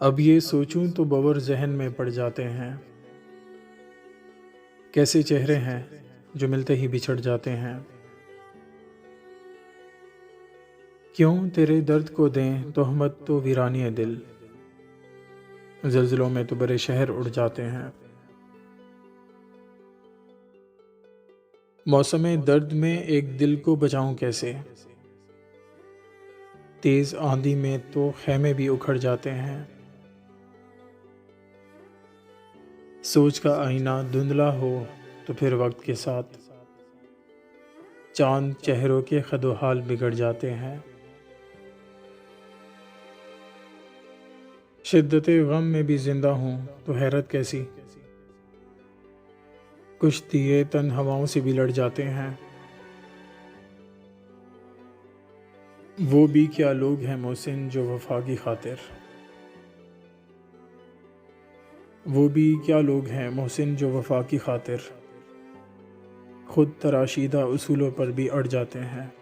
अब ये सोचूं तो बवर जहन में पड़ जाते हैं। कैसे चेहरे हैं जो मिलते ही बिछड़ जाते हैं। क्यों तेरे दर्द को दें तोहमत तो वीरानी दिल। ज़ल्ज़लों में तो बड़े शहर उड़ जाते हैं। मौसम दर्द में एक दिल को बचाऊं कैसे। तेज़ आंधी में तो खैमे भी उखड़ जाते हैं। सोच का आईना धुंधला हो तो फिर वक्त के साथ चांद चेहरों के खदोहाल बिगड़ जाते हैं। शिद्दत गम में भी जिंदा हूँ तो हैरत कैसी। कुछ दिए तन हवाओं से भी लड़ जाते हैं। वो भी क्या लोग हैं मोहसिन जो वफा की खातिर। वो भी क्या लोग हैं मोहसिन जो वफा की खातिर खुद तराशीदा उसूलों पर भी अड़ जाते हैं।